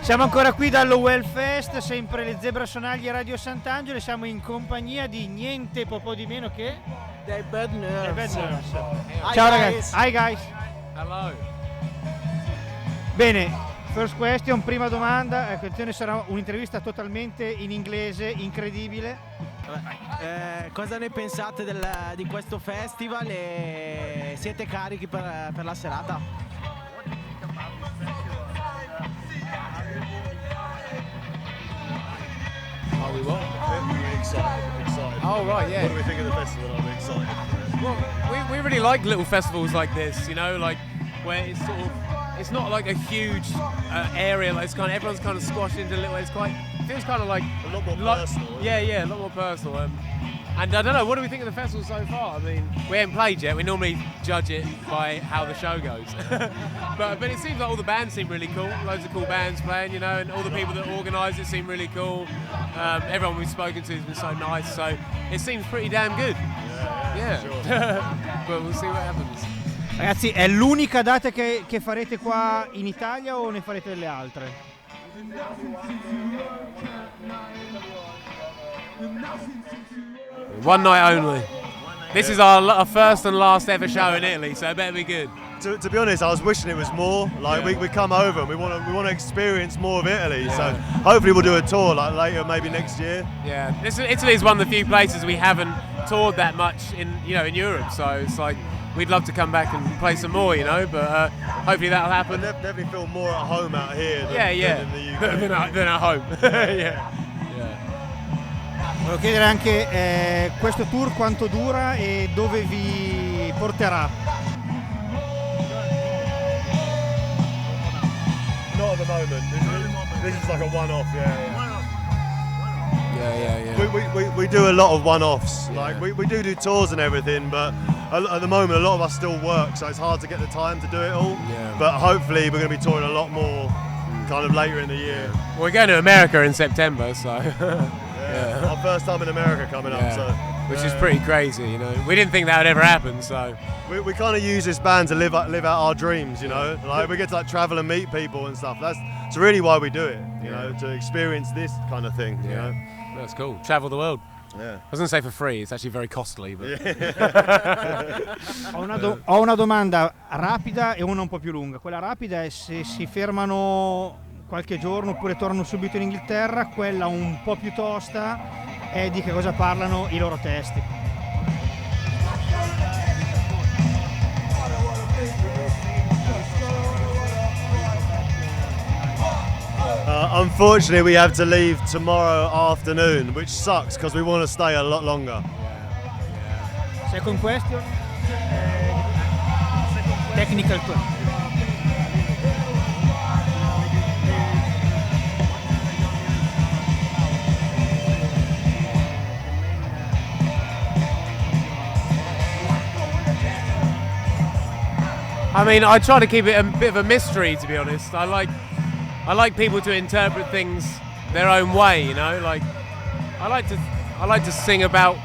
Siamo ancora qui dallo Well Fest, sempre le Zebra Sonagli e Radio Sant'Angelo, siamo in compagnia di niente po' di meno che dei Bad Nerves. Ciao ragazzi. Hi guys. Hello. Bene, first question, prima domanda, attenzione, sarà un'intervista totalmente in inglese, incredibile. Cosa ne pensate di questo festival e siete carichi per la serata? Are we what? We're excited. Oh right, yeah. What do we think of the festival? I'm excited. Well, we really like little festivals like this, you know, like where it's sort of, it's not like a huge area, like it's kind of, everyone's kind of squashed into little, it feels kind of like A lot more personal. Yeah, a lot more personal. And I don't know, what do we think of the festival so far? I mean, we haven't played yet. We normally judge it by how the show goes. but it seems like all the bands seem really cool. Loads of cool bands playing, you know, and all the people that organise it seem really cool. Everyone we've spoken to has been so nice, so it seems pretty damn good. Yeah. Sure. But we'll see what happens. Ragazzi, è l'unica data che farete qua in Italia o ne farete delle altre? One night only. This is our first and last ever show in Italy, so it better be good. To be honest, I was wishing it was more. Like we come over and we want to experience more of Italy. So hopefully we'll do a tour like later, maybe next year. Yeah, Italy is one of the few places we haven't toured that much in Europe. So it's like we'd love to come back and play some more, you know. But hopefully that'll happen. But definitely feel more at home out here than in the UK. than at home. yeah. Volevo chiedere anche questo tour quanto dura e dove vi porterà? Not at the moment. This is like a one-off. Yeah. We do a lot of one-offs. Like we do tours and everything, but at the moment a lot of us still work, so it's hard to get the time to do it all. Yeah. But hopefully we're going to be touring a lot more, kind of later in the year. We're going to America in September, so. Our first time in America coming up, so which is pretty crazy, you know. We didn't think that would ever happen, so we kind of use this band to live out our dreams, you know. Like we get to travel and meet people and stuff. That's really why we do it, you know, to experience this kind of thing, you know. That's cool. Travel the world. Yeah. I was going to say for free. It's actually very costly. But Ho una domanda rapida e una un po' più lunga. Quella rapida è se si fermano qualche giorno oppure tornano subito in Inghilterra. Quella un po' più tosta è di che cosa parlano i loro testi. Unfortunately, we have to leave tomorrow afternoon, which sucks because we want to stay a lot longer. Second question. Technical question. I mean, I try to keep it a bit of a mystery, to be honest. I like people to interpret things their own way, you know. Like I like to sing about,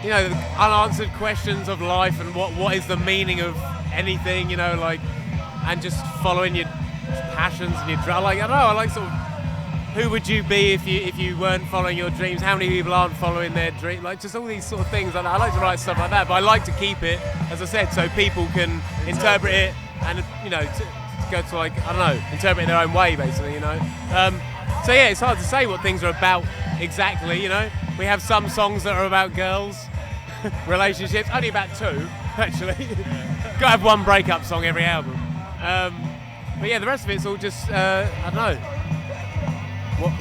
you know, the unanswered questions of life and what is the meaning of anything, you know, like, and just following your passions and your I don't know. I like sort of, who would you be if you weren't following your dreams? How many people aren't following their dreams? Like just all these sort of things. I like to write stuff like that, but I like to keep it, as I said, so people can interpret it and, you know, to go to, like, I don't know, interpret it their own way, basically, you know. So yeah, it's hard to say what things are about exactly, you know. We have some songs that are about girls, relationships, only about two, actually. Gotta have one breakup song every album. But yeah, the rest of it's all just, I don't know,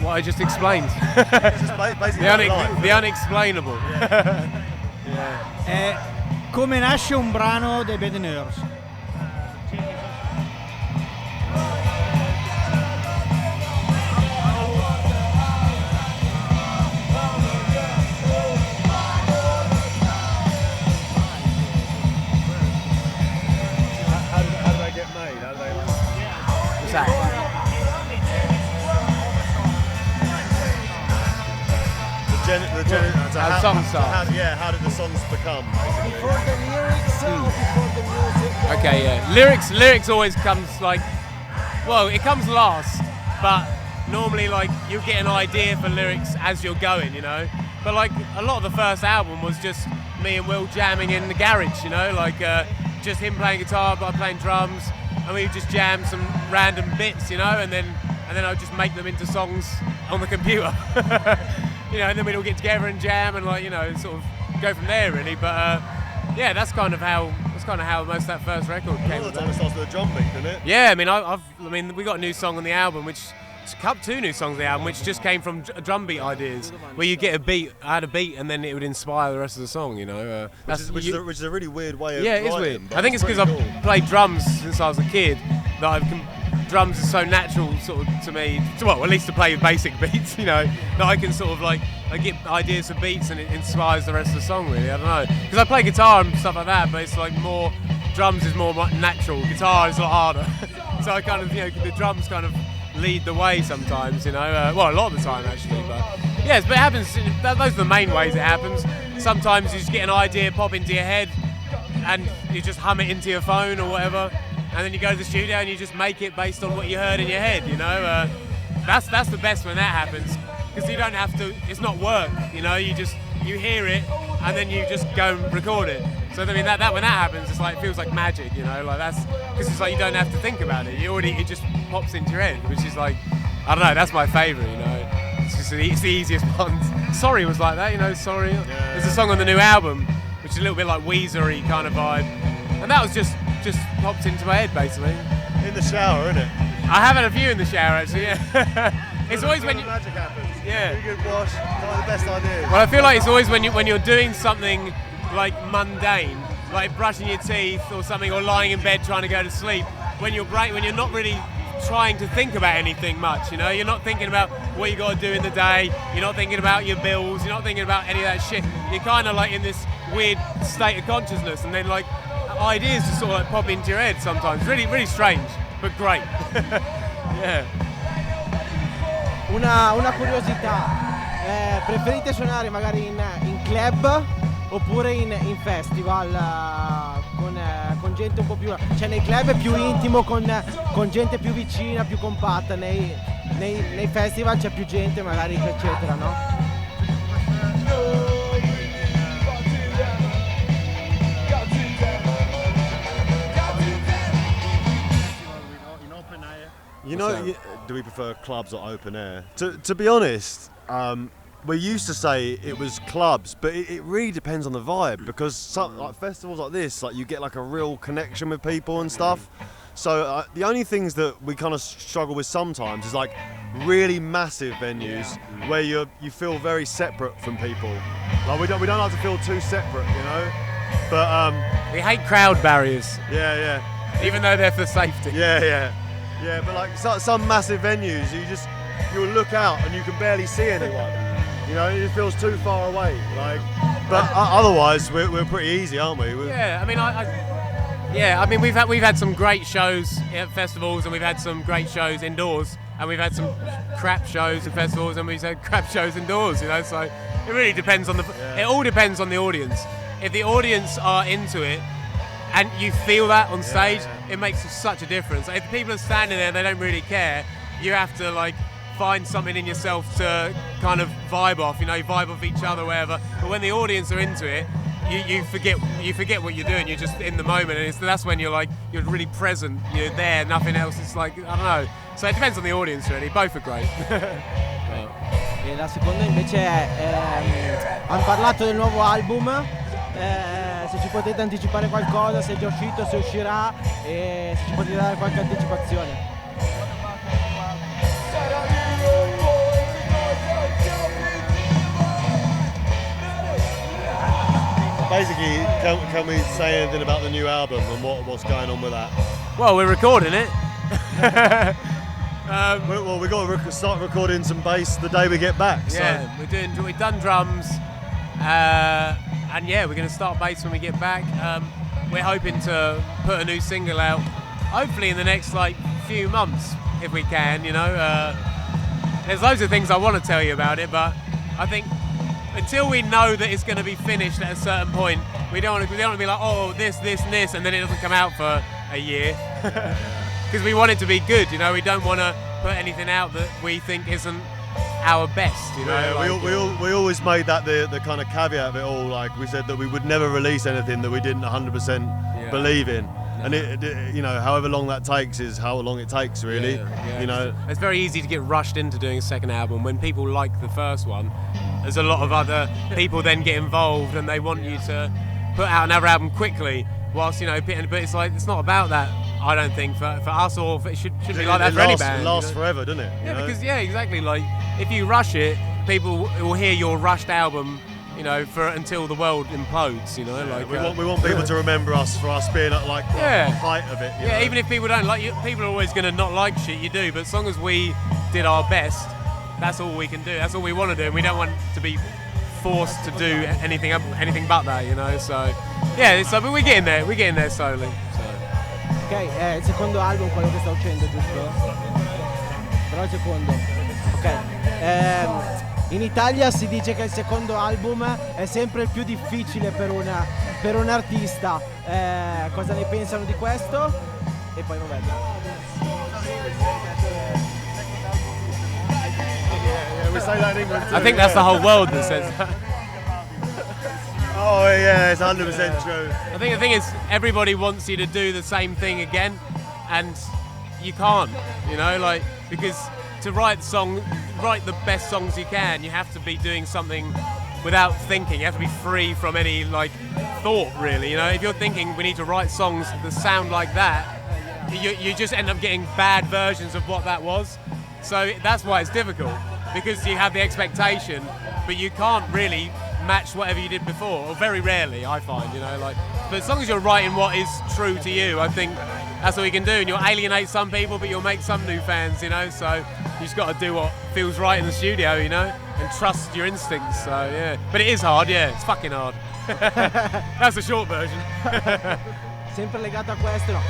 what I just explained. The unexplainable. Come nasce un brano dei Bad Nerves? How did the songs become? Before the lyrics or before the music? Okay, yeah. Lyrics always comes like, well, it comes last, but normally like you get an idea for lyrics as you're going, you know. But like a lot of the first album was just me and Will jamming in the garage, you know, like just him playing guitar, but I playing drums, and we would just jam some random bits, you know, and then I would just make them into songs on the computer, you know, and then we'd all get together and jam and like, you know, sort of go from there really. But yeah, that's kind of how most of that first record came. A lot of the time it starts with a drum beat, doesn't it? Yeah, I mean, we got a new song on the album, which. Two new songs on the album, which just came from drum beat ideas, where you get a beat, add a beat, and then it would inspire the rest of the song. You know, which is a really weird way of. Yeah, it is weird. I think it's because I've played drums since I was a kid that drums is so natural, sort of to me. Well, at least to play basic beats, you know, that I can sort of like I get ideas for beats and it inspires the rest of the song. Really, I don't know, because I play guitar and stuff like that, but it's like more drums is more natural. Guitar is a lot harder, so I kind of, you know, the drums kind of lead the way sometimes, you know. Well, a lot of the time actually, but yes, but it happens. Those are the main ways it happens. Sometimes you just get an idea pop into your head, and you just hum it into your phone or whatever, and then you go to the studio and you just make it based on what you heard in your head, you know. That's the best when that happens, because you don't have to. It's not work, you know. You hear it, and then you just go and record it. So I mean that when that happens, it's like it feels like magic, you know. Like that's because it's like you don't have to think about it. It just pops into your head, which is like, I don't know. That's my favourite, you know. It's the easiest one. Sorry was like that, you know. Sorry. Yeah. There's a song on the new album, which is a little bit like Weezer-y kind of vibe, and that was just popped into my head basically. In the shower, isn't it? I have had a few in the shower actually. Yeah. It's always when magic happens. Yeah. You good wash. One of the best ideas. Well, I feel like it's always when you're doing something like mundane, like brushing your teeth or something, or lying in bed trying to go to sleep, when you're not really trying to think about anything much, you know, you're not thinking about what you got to do in the day, you're not thinking about your bills, you're not thinking about any of that shit, you're kind of like in this weird state of consciousness, and then like ideas just sort of like pop into your head sometimes, really, really strange, but great. Yeah. Una curiosità, preferite suonare magari in club oppure in festival con gente un po' più, cioè nei club è più intimo, con gente più vicina, più compatta, nei festival c'è più gente magari eccetera, no? You know, do we prefer clubs or open air? To be honest, we used to say it was clubs, but it really depends on the vibe, because some like festivals like this, like you get like a real connection with people and stuff. So the only things that we kind of struggle with sometimes is like really massive venues where you feel very separate from people. Like we don't like to feel too separate, you know. But we hate crowd barriers. Yeah. Even though they're for safety. Yeah. But like some massive venues, you'll look out and you can barely see anyone. You know, it feels too far away. Like, but otherwise, we're pretty easy, aren't we? Yeah, I mean, we've had some great shows at festivals, and we've had some great shows indoors, and we've had some crap shows at festivals, and we've had crap shows indoors. You know, so it really depends on it all depends on the audience. If the audience are into it, and you feel that on stage, it makes such a difference. If people are standing there and they don't really care, you have to like find something in yourself to kind of vibe off, you know, vibe off each other, wherever. But when the audience are into it, you forget what you're doing. You're just in the moment, and that's when you're really present. You're there, nothing else. It's like, I don't know. So it depends on the audience, really. Both are great. E la seconda invece è hanno parlato del nuovo album. Se ci potete anticipare qualcosa, se è già uscito, se uscirà, e se ci potete dare qualche anticipazione. Basically, can we say anything about the new album and what's going on with that? Well, we're recording it. Well, we've got to start recording some bass the day we get back. Yeah, so. we've done drums. And yeah, we're going to start bass when we get back. We're hoping to put a new single out, hopefully in the next few months, if we can. You know, there's loads of things I want to tell you about it, but I think until we know that it's going to be finished at a certain point, we don't want to be like, oh, this, and this, and then it doesn't come out for a year. Because we want it to be good. You know, we don't want to put anything out that we think isn't our best, you know. Yeah, we always made that the kind of caveat of it all. Like we said that we would never release anything that we didn't 100% believe in, and it, you know, however long that takes is how long it takes, really. You know, it's very easy to get rushed into doing a second album when people like the first one. There's a lot of other people then get involved and they want you to put out another album quickly, whilst, you know, but it's like, it's not about that. I don't think for us, or it should be like that for any band. It lasts forever, doesn't it? Yeah, because exactly. Like if you rush it, people will hear your rushed album, you know, for until the world implodes. You know, like we want people to remember us for us being at like the height of it. You know? Even if people don't like you, people are always going to not like shit you do. But as long as we did our best, that's all we can do. That's all we want to do, and we don't want to be forced to do anything but that. You know, so but we're getting there slowly. Ok, è il secondo album quello che sta uscendo, giusto? Però il secondo. Ok. In Italia si dice che il secondo album è sempre il più difficile per un artista. Cosa ne pensano di questo? E poi vabbè. I think that's the whole world that says that. Oh yeah, it's 100% true. I think the thing is, everybody wants you to do the same thing again, and you can't, you know, like, because to write the best songs you can, you have to be doing something without thinking. You have to be free from any like thought, really. You know, if you're thinking we need to write songs that sound like that, you just end up getting bad versions of what that was. So that's why it's difficult, because you have the expectation, but you can't really match whatever you did before, or very rarely, I find, you know, like. But as long as you're writing what is true to you, I think that's all you can do, and you'll alienate some people, but you'll make some new fans, you know. So you just got to do what feels right in the studio, you know, and trust your instincts. So yeah, but it is hard, it's fucking hard. That's the short version. Sempre legato a questo, no?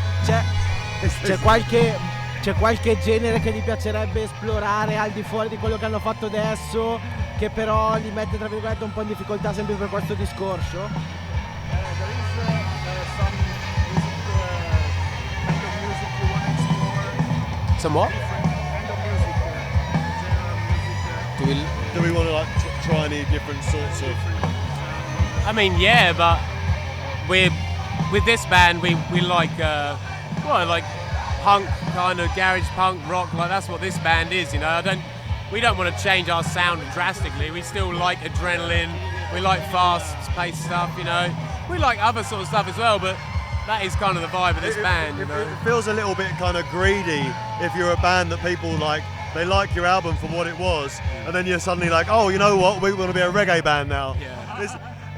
C'è qualche genere che gli piacerebbe esplorare al di fuori di quello che hanno fatto adesso, che però li mette tra virgolette un po' in difficoltà sempre per questo discorso? Some what? Do we want to like try any different sorts of? I mean, yeah, but with this band we like like punk, kind of garage punk rock, like that's what this band is, you know. We don't want to change our sound drastically. We still like adrenaline, we like fast-paced stuff, you know. We like other sort of stuff as well, but that is kind of the vibe of this band, you know. It feels a little bit kind of greedy if you're a band that people like, they like your album for what it was, and then you're suddenly like, oh, you know what, we want to be a reggae band now.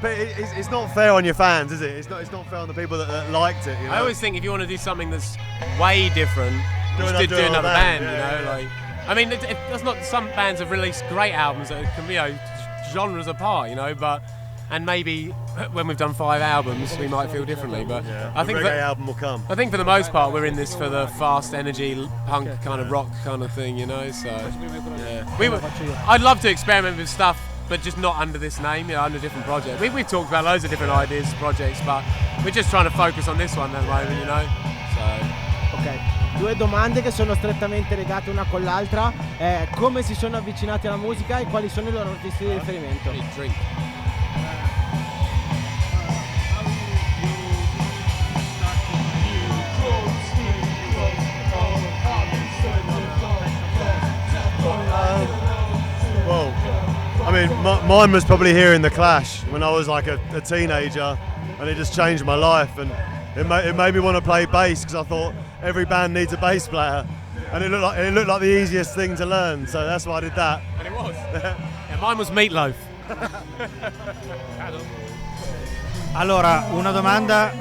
But it's not fair on your fans, is it? It's not fair on the people that liked it. You know? I always think if you want to do something that's way different, you should do another band. You know, like, I mean, that's not. Some bands have released great albums that can be, you know, genres apart, you know. And maybe when we've done 5 albums, we might feel differently. But I think the reggae album will come. I think for the most part, we're in this for the fast energy punk kind of rock kind of thing, you know. So I'd love to experiment with stuff, but just not under this name, you know, under a different project. We've talked about loads of different ideas, projects, but we're just trying to focus on this one at the moment, you know. So. Ok, 2 domande che sono strettamente legate una con l'altra. Come si sono avvicinati alla musica e quali sono i loro artisti di riferimento? Well, I mean, mine was probably hearing The Clash when I was like a teenager, and it just changed my life, and it made me want to play bass, because I thought every band needs a bass player, and it looked like the easiest thing to learn, so that's why I did that. And it was. Mine was Meatloaf. Allora, una domanda.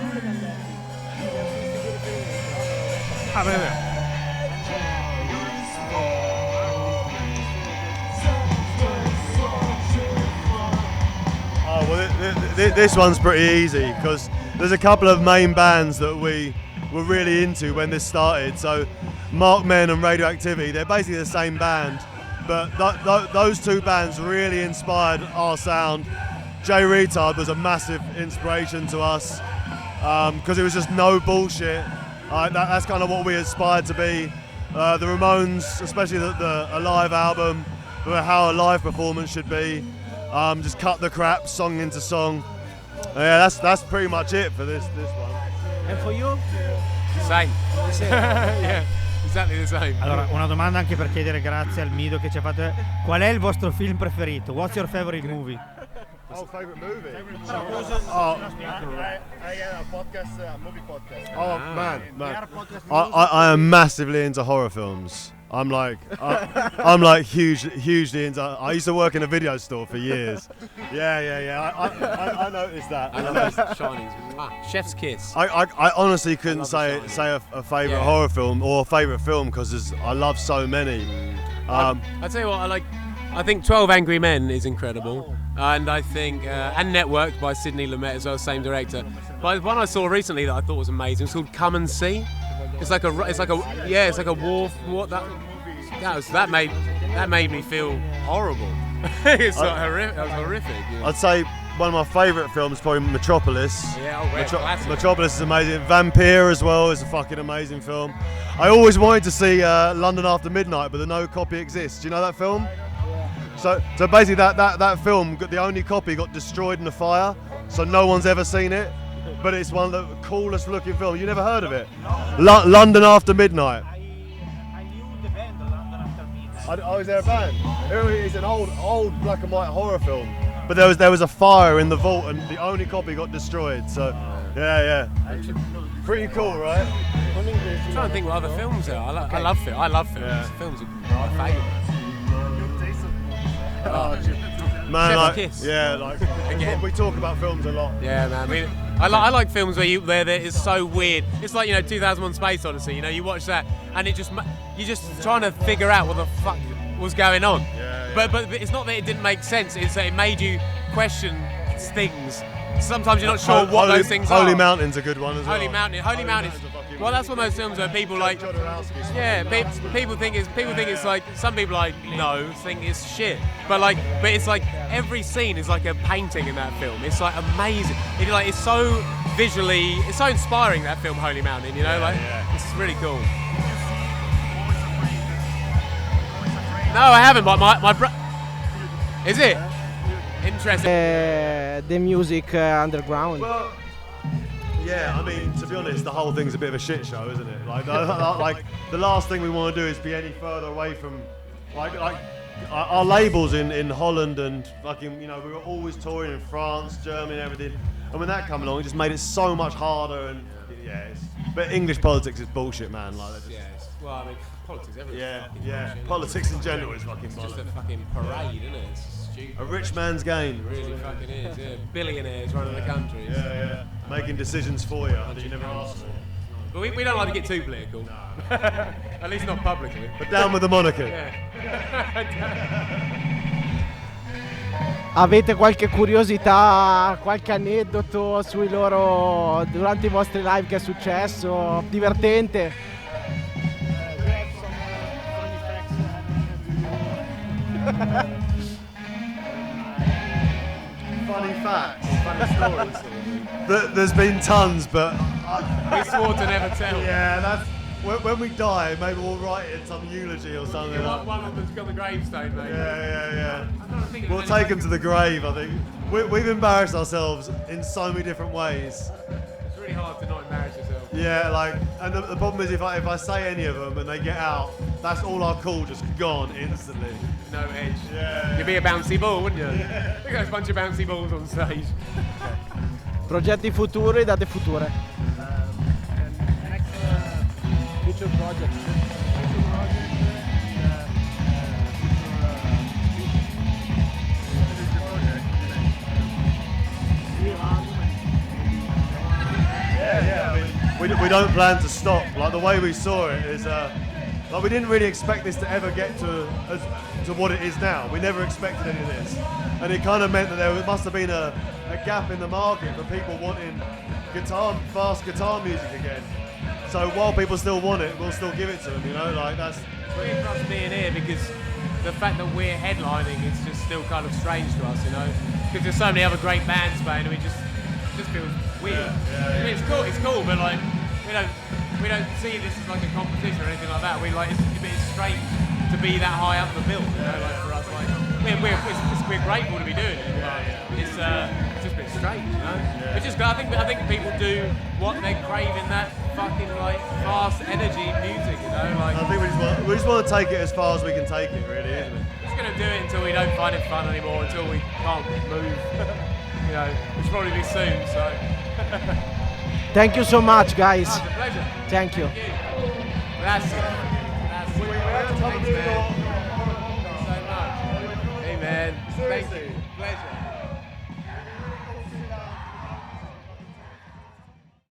Oh, well, this one's pretty easy, because there's a couple of main bands that we were really into when this started. So Mark Men and Radioactivity, they're basically the same band, but those 2 bands really inspired our sound. Jay Retard was a massive inspiration to us, because it was just no bullshit. That's kind of what we aspired to be. The Ramones, especially a live album, how a live performance should be. Just cut the crap, song into song. Yeah, that's pretty much it for this one. And for you? Same. Yeah, exactly the same. Allora, una domanda anche per chiedere grazie al Mido che ci ha fatto. Qual è il vostro film preferito? What's your favorite movie? Oh, favorite movie? A podcast, a movie podcast. Oh man. I am massively into horror films. I'm like hugely into. I used to work in a video store for years. Yeah. I noticed that. I love those Shinings. Chef's Kiss. I honestly couldn't say a favourite horror film or a favourite film because I love so many. I'll tell you what, I think 12 Angry Men is incredible, and I think and Networked by Sidney Lumet as well, same director. But one I saw recently that I thought was amazing was called Come and See. It's like a war. That made me feel horrible. It's like horrific. That was horrific. You know? I'd say one of my favourite films is probably Metropolis. Yeah, Metropolis is amazing. Vampire as well is a fucking amazing film. I always wanted to see London After Midnight, but no copy exists. Do you know that film? So basically that film, the only copy got destroyed in a fire, so no one's ever seen it. But it's one of the coolest looking films. You never heard of it? London After Midnight. I knew the band London After Midnight. Oh, is there a band? It's an old black and white horror film. But there was a fire in the vault and the only copy got destroyed. So yeah. Pretty cool, right? I'm trying to think what other films there are. I love films. Yeah. Films are my favourite. Man, Kiss. Again. We talk about films a lot. Yeah, man. I mean, I like films where it's so weird. It's like 2001: Space Odyssey. You watch that and you're just trying to figure out what the fuck was going on. Yeah. But it's not that it didn't make sense. It's that it made you question things. Sometimes you're not sure what those things are. Holy Mountain's a good one as well. Holy Mountain. Well, that's one of those films where people like. Yeah, people think it's like some people think it's shit. But it's like every scene is like a painting in that film. It's like amazing. It's so visually, it's so inspiring, that film Holy Mountain. It's really cool. No, I haven't. But my is it? Interesting. The music underground. Well, yeah, I mean, to be honest, the whole thing's a bit of a shit show, isn't it? Like the last thing we want to do is be any further away from, like our labels in Holland and fucking, we were always touring in France, Germany, and everything. And when that came along, it just made it so much harder. And but English politics is bullshit, man. Well, I mean, politics, everything. Yeah. Politics in general is fucking It's just bollocks. a fucking parade, isn't it? It's stupid. A rich man's game. It really fucking is, yeah. Billionaires running the country. Yeah. Making decisions for you that you never asked for. But we don't like to get too political. At least not publicly. But down with the monarchy. Avete qualche curiosità, qualche aneddoto sui loro durante i vostri live che è successo? Divertente? Funny facts, funny stories. There's been tons, but We swore to never tell. yeah, that's when we die. Maybe we'll write it in some eulogy or something. One of them's got the gravestone, mate. Yeah. I'm trying to think of We'll take them to the grave. I think we've embarrassed ourselves in so many different ways. It's really hard to not embarrass yourself. Yeah, and the problem is if I say any of them and they get out, that's all our cool just gone instantly. No edge. Yeah. You'd be a bouncy ball, wouldn't you? Yeah. Look at a bunch of bouncy balls on stage. Progetti futuri, date future. Future project. We don't plan to stop. Like the way we saw it is, we didn't really expect this to ever get to what it is now. We never expected any of this, and it kind of meant that there must have been a gap in the market for people wanting fast guitar music again. So while people still want it, we'll still give it to them. That's. It's weird for us being here because the fact that we're headlining is just still kind of strange to us, because there's so many other great bands playing, and it just feels weird. Yeah. I mean, it's cool, but we don't see this as like a competition or anything like that. We like it's a bit strange to be that high up the bill, you know, like for us, like we're grateful to be doing it. But it's just a bit strange, you know. It's just I think people do what they crave in that fucking like fast energy music, you know. Like I think we just want to take it as far as we can take it, really, isn't it? we're just gonna do it until we don't find it fun anymore, until we can't move. You know, which will probably be soon. So. Thank you so much, guys. Oh, it's a pleasure. Thank you. Grazie.